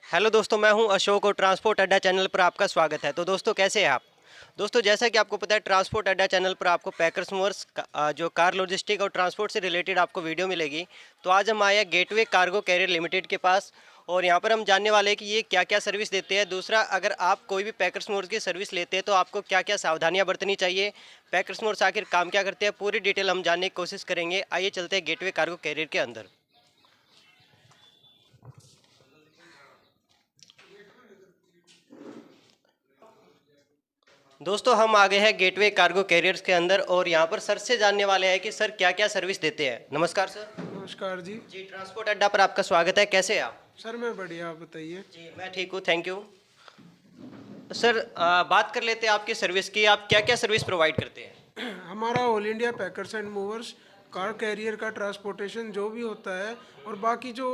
Hello दोस्तों, मैं हूं अशोक और ट्रांसपोर्ट अड्डा चैनल पर आपका स्वागत है। तो दोस्तों, कैसे हैं आप? दोस्तों, जैसा कि आपको पता है, ट्रांसपोर्ट अड्डा चैनल पर आपको पैकर्स मूवर्स जो कार लॉजिस्टिक और ट्रांसपोर्ट से रिलेटेड आपको वीडियो मिलेगी। तो आज हम आए हैं गेटवे कार्गो कैरियर लिमिटेड के पास, और यहाँ पर हम जानने वाले हैं कि ये क्या क्या सर्विस देते हैं। दूसरा, अगर आप कोई भी पैकर्स मूवर्स की सर्विस लेते हैं तो आपको क्या क्या सावधानियाँ बरतनी चाहिए, पैकर्स मूवर्स आखिर काम क्या करते हैं, पूरी डिटेल हम जानने की कोशिश करेंगे। आइए चलते हैं गेटवे कार्गो कैरियर के अंदर। दोस्तों, हम आ गए हैं गेटवे कार्गो कैरियर्स के अंदर, और यहाँ पर सर से जानने वाले हैं कि सर क्या क्या सर्विस देते हैं। नमस्कार सर। नमस्कार जी। जी, ट्रांसपोर्ट अड्डा पर आपका स्वागत है। कैसे हैं आप? सर मैं बढ़िया, आप बताइए। जी, मैं ठीक हूँ, थैंक यू। सर, बात कर लेते हैं आपकी सर्विस की। आप क्या क्या सर्विस प्रोवाइड करते हैं? हमारा all India packers and movers, car carrier का ट्रांसपोर्टेशन जो भी होता है, और बाकी जो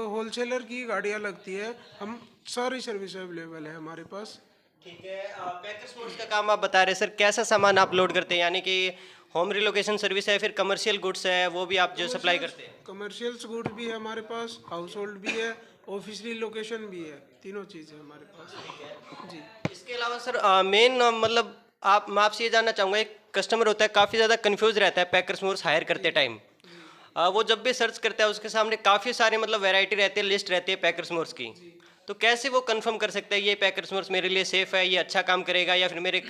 होलसेलर की गाड़ियाँ लगती है, हम सारी सर्विस अवेलेबल है हमारे पास। ठीक है। पैकर्स मूव्स का काम आप बता रहे हैं सर, कैसा सामान आप लोड करते हैं? यानी कि होम रिलोकेशन सर्विस है, फिर कमर्शियल गुड्स है, वो भी आप जो सप्लाई करते हैं? कमर्शियल्स गुड्स भी है हमारे पास, हाउस होल्ड भी है, ऑफिस रिलोकेशन भी है, तीनों चीज़ है हमारे पास जी। इसके अलावा सर, मेन मतलब मैं आपसे ये जानना चाहूँगा, एक कस्टमर होता है काफ़ी ज़्यादा कंफ्यूज रहता है पैकर्स मूव्स हायर करते टाइम। जी। वो जब भी सर्च करता है उसके सामने काफ़ी सारे मतलब वैरायटी रहती है, लिस्ट रहती है पैकर्स मूव्स की। जी। तो कैसे वो कंफर्म कर सकता है ये पैकर्स मूव्स मेरे लिए सेफ़ है, ये अच्छा काम करेगा, या फिर मेरे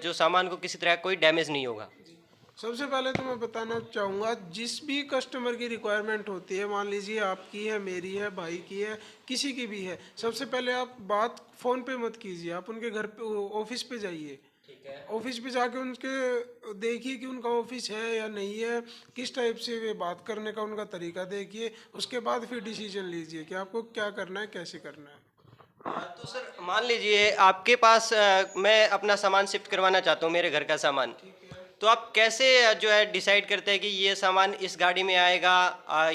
जो सामान को किसी तरह कोई डैमेज नहीं होगा? जी। सबसे पहले तो मैं बताना चाहूँगा, जिस भी कस्टमर की रिक्वायरमेंट होती है, मान लीजिए आपकी है, मेरी है, भाई की है, किसी की भी है, सबसे पहले आप बात फ़ोन पे मत कीजिए, आप उनके घर पे, ऑफिस पे जाइए। ठीक है। ऑफिस पे जाके उनके देखिए कि उनका ऑफिस है या नहीं है, किस टाइप से वे बात करने का उनका तरीका देखिए, उसके बाद फिर डिसीजन लीजिए कि आपको क्या करना है, कैसे करना है। तो सर, मान लीजिए आपके पास मैं अपना सामान शिफ्ट करवाना चाहता हूँ, मेरे घर का सामान। ठीक है। तो आप कैसे जो है डिसाइड करते हैं कि ये सामान इस गाड़ी में आएगा,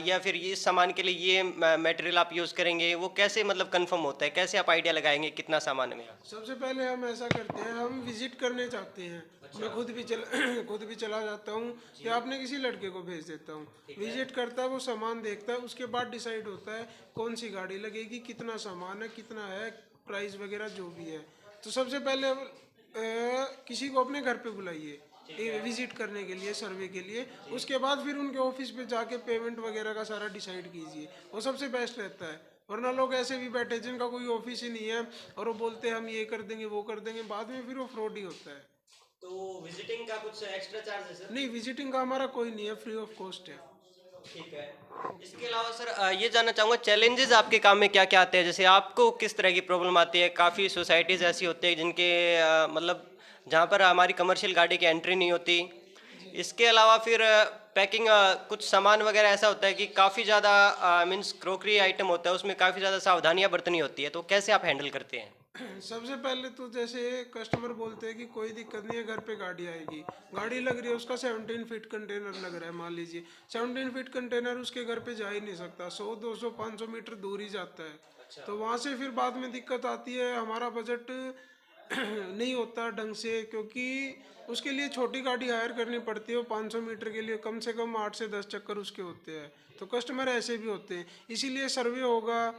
या फिर इस सामान के लिए ये मटेरियल आप यूज़ करेंगे? वो कैसे मतलब कंफर्म होता है? कैसे आप आइडिया लगाएंगे कितना सामान है मेरा? सबसे पहले हम ऐसा करते हैं, हम विजिट करने चाहते हैं। मैं खुद भी खुद भी चला जाता हूँ, या अपने किसी लड़के को भेज देता हूँ, विजिट करता है, वो सामान देखता है, उसके बाद डिसाइड होता है कौन सी गाड़ी लगेगी, कितना सामान है, कितना है, प्राइस वगैरह जो भी है। तो सबसे पहले किसी को अपने घर पे बुलाइए विजिट करने के लिए, सर्वे के लिए। उसके बाद फिर उनके ऑफिस पे जाके पेमेंट वगैरह का सारा डिसाइड कीजिए, वो सबसे बेस्ट रहता है। वरना लोग ऐसे भी बैठे जिनका कोई ऑफिस ही नहीं है, और वो बोलते हैं हम ये कर देंगे, वो कर देंगे, बाद में फिर वो फ्रॉड ही होता है। तो विजिटिंग का कुछ एक्स्ट्रा चार्ज है सर? नहीं, विजिटिंग का हमारा कोई नहीं है, फ्री ऑफ कॉस्ट है। ठीक है। इसके अलावा सर, ये जानना चाहूँगा चैलेंजेस आपके काम में क्या क्या आते हैं? जैसे आपको किस तरह की प्रॉब्लम आती है? काफ़ी सोसाइटीज़ ऐसी होती है जिनके मतलब जहाँ पर हमारी कमर्शियल गाड़ी की एंट्री नहीं होती। जी। इसके अलावा फिर पैकिंग, कुछ सामान वगैरह ऐसा होता है कि काफ़ी ज़्यादा मीन्स क्रोकरी आइटम होता है, उसमें काफ़ी ज़्यादा सावधानियाँ बरतनी होती है। तो कैसे आप हैंडल करते हैं? सबसे पहले तो जैसे कस्टमर बोलते हैं कि कोई दिक्कत नहीं है, घर पे गाड़ी आएगी, गाड़ी लग रही है, उसका 17 फीट कंटेनर लग रहा है, मान लीजिए 17 फीट कंटेनर उसके घर पे जा ही नहीं सकता, 100 200 500 मीटर दूर ही जाता है। तो वहाँ से फिर बाद में दिक्कत आती है, हमारा बजट नहीं होता ढंग से, क्योंकि उसके लिए छोटी गाड़ी हायर करनी पड़ती है, वो 500 मीटर के लिए कम से कम 8 से 10 चक्कर उसके होते हैं। तो कस्टमर ऐसे भी होते हैं, इसीलिए सर्वे होगा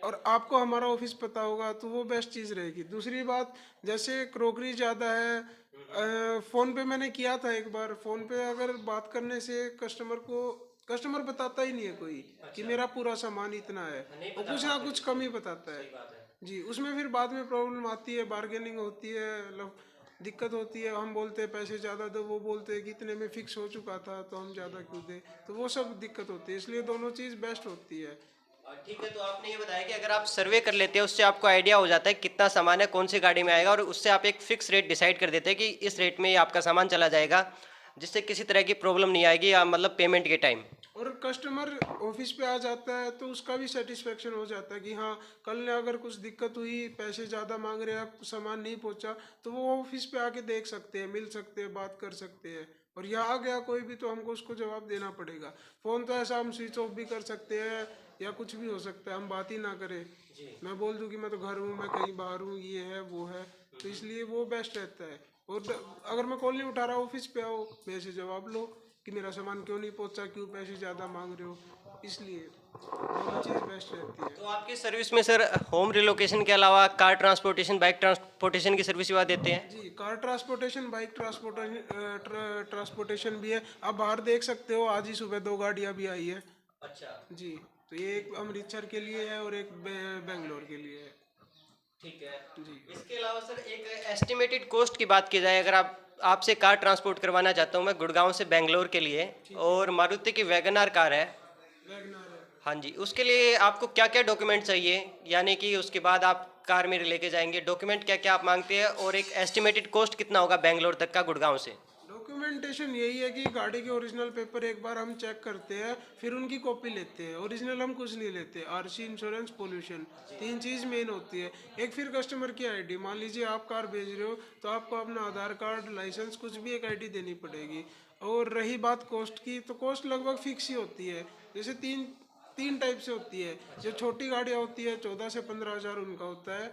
और आपको हमारा ऑफिस पता होगा तो वो बेस्ट चीज़ रहेगी। दूसरी बात, जैसे क्रोकरी ज़्यादा है, फ़ोन पे मैंने किया था एक बार, फ़ोन पे अगर बात करने से कस्टमर बताता ही नहीं है कोई कि मेरा पूरा सामान इतना है, वो कुछ ना कुछ कम ही बताता है। जी, उसमें फिर बाद में प्रॉब्लम आती है, बार्गेनिंग होती है, मतलब दिक्कत होती है, हम बोलते हैं पैसे ज़्यादा दो, वो बोलते हैं कि इतने में फिक्स हो चुका था तो हम ज़्यादा क्यों दें, तो वो सब दिक्कत होती है, इसलिए दोनों चीज़ बेस्ट होती है। ठीक है। तो आपने ये बताया कि अगर आप सर्वे कर लेते हैं, उससे आपको आइडिया हो जाता है कितना सामान है, कौन सी गाड़ी में आएगा, और उससे आप एक फिक्स रेट डिसाइड कर देते हैं कि इस रेट में ये आपका सामान चला जाएगा, जिससे किसी तरह की प्रॉब्लम नहीं आएगी, या मतलब पेमेंट के टाइम। और कस्टमर ऑफिस पे आ जाता है तो उसका भी सेटिस्फेक्शन हो जाता है कि हाँ, कल ने अगर कुछ दिक्कत हुई, पैसे ज़्यादा मांग रहे हैं, सामान नहीं पहुंचा, तो वो ऑफिस पे आके देख सकते हैं, मिल सकते हैं, बात कर सकते हैं। और यहाँ आ गया कोई भी तो हमको उसको जवाब देना पड़ेगा। फ़ोन तो ऐसा हम स्विच ऑफ भी कर सकते हैं, या कुछ भी हो सकता है, हम बात ही ना करें, मैं बोल दूं कि मैं तो घर हूँ, मैं कहीं बाहर हूँ, ये है वो है, तो इसलिए वो बेस्ट रहता है। और अगर मैं कॉल नहीं उठा रहा, ऑफिस पे आओ, मेरे से जवाब लो कि मेरा सामान क्यों नहीं पहुंचा, क्यों पैसे ज़्यादा मांग रहे हो, इसलिए। दोनों चीज़ बेस्ट रहती है। तो आपकी सर्विस में सर होम रिलोकेशन के अलावा कार ट्रांसपोर्टेशन, बाइक ट्रांसपोर्टेशन की सर्विस सेवा देते हैं? जी, कार ट्रांसपोर्टेशन, बाइक ट्रांसपोर्टेशन भी है। आप बाहर देख सकते हो, आज ही सुबह 2 गाड़ियाँ भी आई है। अच्छा। जी, तो ये एक अमृतसर के लिए है और एक बेंगलोर के लिए है। ठीक है। जी। इसके अलावा सर एक एस्टिमेटेड कॉस्ट की बात की जाए, अगर आप आपसे कार ट्रांसपोर्ट करवाना चाहता हूँ मैं गुड़गांव से बेंगलोर के लिए, और मारुति की वैगन आर कार है, वैगनआर है। हाँ जी, उसके लिए आपको क्या क्या डॉक्यूमेंट चाहिए, यानी कि उसके बाद आप कार मेरे लेके जाएंगे, डॉक्यूमेंट क्या क्या आप मांगते हैं, और एक एस्टिमेटेड कॉस्ट कितना होगा बेंगलोर तक का गुड़गांव से? डॉक्यूमेंटेशन यही है कि गाड़ी के ओरिजिनल पेपर एक बार हम चेक करते हैं, फिर उनकी कॉपी लेते हैं। ओरिजिनल हम कुछ नहीं लेते। आरसी, इंश्योरेंस, पोल्यूशन, 3 चीज़ मेन होती है। एक फिर कस्टमर की आईडी, मान लीजिए आप कार भेज रहे हो तो आपको अपना आधार कार्ड, लाइसेंस, कुछ भी एक आईडी देनी पड़ेगी। और रही बात कॉस्ट की, तो कॉस्ट लगभग फिक्स ही होती है। जैसे तीन तीन टाइप से होती है। जो छोटी गाड़ियाँ होती है 14 से 15 हज़ार उनका होता है।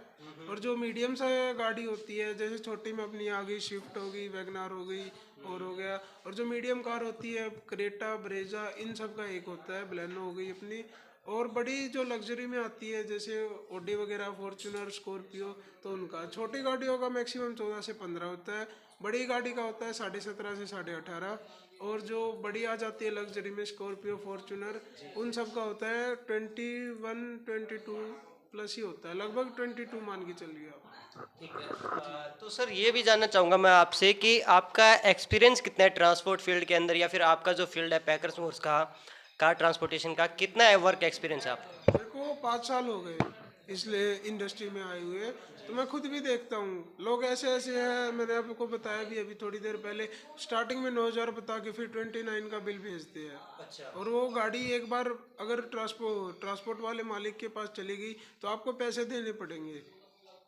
और जो मीडियम सा गाड़ी होती है, जैसे छोटी में अपनी आ गई, स्विफ्ट हो गई, वैगनार हो गई और हो गया। और जो मीडियम कार होती है, क्रेटा, ब्रेजा, इन सब का एक होता है, बलेनो हो गई अपनी। और बड़ी जो लग्जरी में आती है, जैसे ऑडी वगैरह, फॉर्च्यूनर, स्कॉर्पियो, तो उनका छोटी गाड़ियों का मैक्सिमम 14 से 15 होता है। बड़ी गाड़ी का होता है 17.5 से 18.5। और जो बड़ी आ जाती है लग्जरी में, स्कॉर्पियो, फॉर्च्यूनर, उन सब का होता है 21, 22 प्लस ही होता है, लगभग 22 मान के चलिए आप। ठीक है। तो सर ये भी जानना चाहूँगा मैं आपसे कि आपका एक्सपीरियंस कितना है ट्रांसपोर्ट फील्ड के अंदर, या फिर आपका जो फील्ड है पैकर्स मोर्स का, कार ट्रांसपोर्टेशन का, कितना है वर्क एक्सपीरियंस है आपका? मेरे को 5 साल हो गए इसलिए इंडस्ट्री में आए हुए। तो मैं खुद भी देखता हूँ, लोग ऐसे ऐसे हैं, मैंने आपको बताया भी अभी थोड़ी देर पहले, स्टार्टिंग में 9 हज़ार बता के फिर 29 का बिल भेजते हैं। अच्छा। और वो गाड़ी एक बार अगर ट्रांसपोर्ट वाले मालिक के पास चली गई तो आपको पैसे देने पड़ेंगे।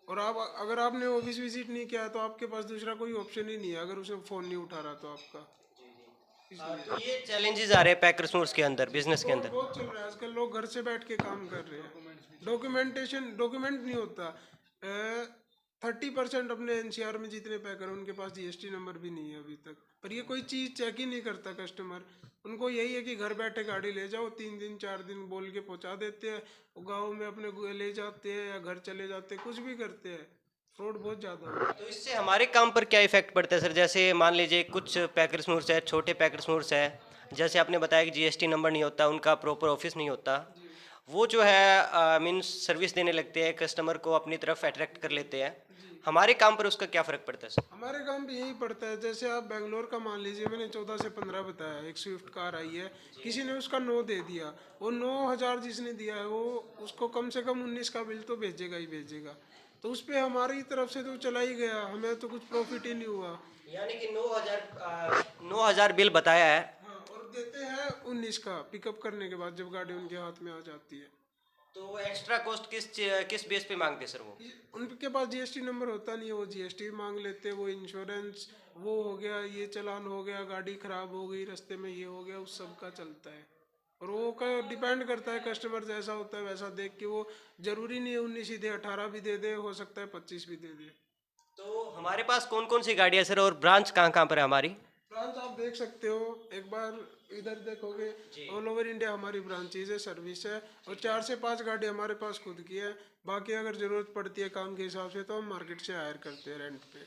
और आप अगर आपने ऑफिस विजिट नहीं किया तो आपके पास दूसरा कोई ऑप्शन ही नहीं है, अगर उसे फ़ोन नहीं उठा रहा तो आपका। तो ये चैलेंजेस आ रहे हैं पैकर्स मोर्स के अंदर, बिजनेस के बहुत अंदर। बहुत चल रहा है आजकल, लोग घर से बैठ के काम कर रहे हैं। डॉक्यूमेंट नहीं होता। 30% अपने एनसीआर में जितने पैकर हैं उनके पास जीएसटी नंबर भी नहीं है अभी तक। पर ये कोई चीज़ चेक ही नहीं करता कस्टमर। उनको यही है कि घर बैठे गाड़ी ले जाओ, 3 दिन 4 दिन बोल के पहुंचा देते हैं। वो गाँव में अपने ले जाते हैं या घर चले जाते हैं, कुछ भी करते हैं। फ्रॉड बहुत ज़्यादा हो रहा है। तो इससे हमारे काम पर क्या इफेक्ट पड़ता है सर? जैसे मान लीजिए कुछ पैकर्स मोर्स है, छोटे पैकर्स मोर्स है, जैसे आपने बताया कि जीएसटी नंबर नहीं होता, उनका प्रॉपर ऑफिस नहीं होता, वो जो है मीन्स सर्विस देने लगते हैं, कस्टमर को अपनी तरफ अट्रैक्ट कर लेते हैं। हमारे काम पर उसका क्या फ़र्क पड़ता है सर? हमारे काम भी यही पड़ता है। जैसे आप बेंगलोर का मान लीजिए, मैंने 14 से 15 बताया, एक स्विफ्ट कार आई है, किसी ने उसका 9 दे दिया। वो 9 हज़ार जिसने दिया है, वो उसको कम से कम 19 का बिल तो भेजेगा ही भेजेगा। तो उस पर हमारी तरफ से तो चला ही गया, हमें तो कुछ प्रॉफिट ही नहीं हुआ। यानी कि 9,000 बिल बताया है। हाँ, और देते हैं 19 का पिकअप करने के बाद, जब गाड़ी उनके हाथ में आ जाती है। तो वो एक्स्ट्रा कॉस्ट किस बेस पे मांगते हैं सर वो? उनके पास जीएसटी नंबर होता नहीं है, वो जीएसटी मांग लेते, वो इंश्योरेंस, वो हो गया, ये चालान हो गया, गाड़ी खराब हो गई रास्ते में, ये हो गया, उस सब का चलता है। और वो का डिपेंड करता है, कस्टमर जैसा होता है वैसा देख के वो, जरूरी नहीं है 19 ही दे, 18 भी दे दे, हो सकता है 25 भी दे दे। तो हमारे पास कौन कौन सी गाड़ियाँ सर, और ब्रांच कहाँ कहाँ पर है हमारी? ब्रांच आप देख सकते हो, एक बार इधर देखोगे, ऑल ओवर इंडिया हमारी ब्रांचेज है, सर्विस है। और 4 से 5 गाड़ी हमारे पास खुद की है। बाकी अगर ज़रूरत पड़ती है काम के हिसाब से तो हम मार्केट से हायर करते हैं रेंट पे।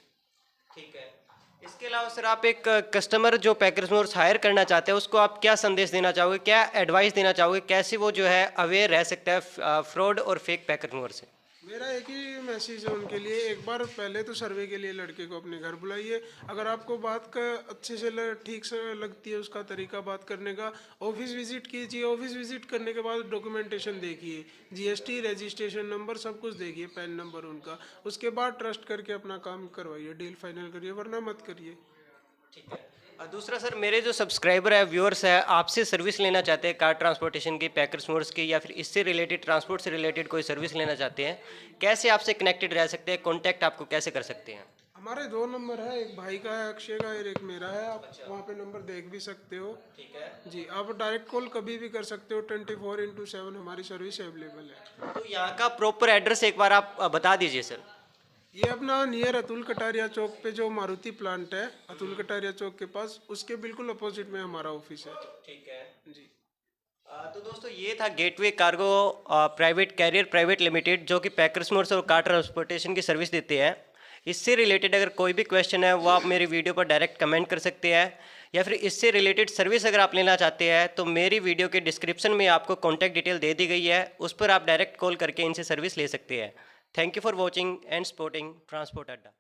ठीक है। इसके अलावा सर आप एक कस्टमर जो पैकर्स मोर्स हायर करना चाहते हैं उसको आप क्या संदेश देना चाहोगे, क्या एडवाइस देना चाहोगे, कैसे वो जो है अवेयर रह सकता है फ्रॉड और फेक पैकर्स मोर्स से? मेरा एक ही मैसेज है उनके लिए, एक बार पहले तो सर्वे के लिए लड़के को अपने घर बुलाइए। अगर आपको बात का अच्छे से ठीक से लगती है, उसका तरीका बात करने का, ऑफिस विजिट कीजिए। ऑफिस विजिट करने के बाद डॉक्यूमेंटेशन देखिए, जीएसटी, रजिस्ट्रेशन नंबर, सब कुछ देखिए, पैन नंबर उनका। उसके बाद ट्रस्ट करके अपना काम करवाइए, डील फाइनल करिए, वरना मत करिए। ठीक है। और दूसरा सर, मेरे जो सब्सक्राइबर है, व्यूअर्स है, आपसे सर्विस लेना चाहते हैं कार ट्रांसपोर्टेशन की, पैकर्स मोर्स की, या फिर इससे रिलेटेड, ट्रांसपोर्ट से रिलेटेड कोई सर्विस लेना चाहते हैं, कैसे आपसे कनेक्टेड रह सकते हैं, कॉन्टैक्ट आपको कैसे कर सकते हैं? हमारे 2 नंबर है, एक भाई का है अक्षय का, और एक मेरा है। आप वहाँ पे नंबर देख भी सकते हो। ठीक है। जी, आप डायरेक्ट कॉल कभी भी कर सकते हो, 24x7 हमारी सर्विस अवेलेबल है। तो यहाँ का प्रॉपर एड्रेस एक बार आप बता दीजिए सर। ये अपना नियर अतुल कटारिया चौक पे जो मारुति प्लांट है, अतुल कटारिया चौक के पास, उसके बिल्कुल अपोजिट में हमारा ऑफिस है। ठीक है। जी। तो दोस्तों ये था gateway cargo private carrier private limited, जो कि पैकर्स मोर्स और कार ट्रांसपोर्टेशन की सर्विस देते हैं। इससे रिलेटेड अगर कोई भी क्वेश्चन है वो आप मेरी वीडियो पर डायरेक्ट कमेंट कर सकते हैं, या फिर इससे रिलेटेड सर्विस अगर आप लेना चाहते हैं तो मेरी वीडियो के डिस्क्रिप्शन में आपको कॉन्टैक्ट डिटेल दे दी गई है, उस पर आप डायरेक्ट कॉल करके इनसे सर्विस ले सकते हैं। Thank you for watching and supporting transport अड्डा।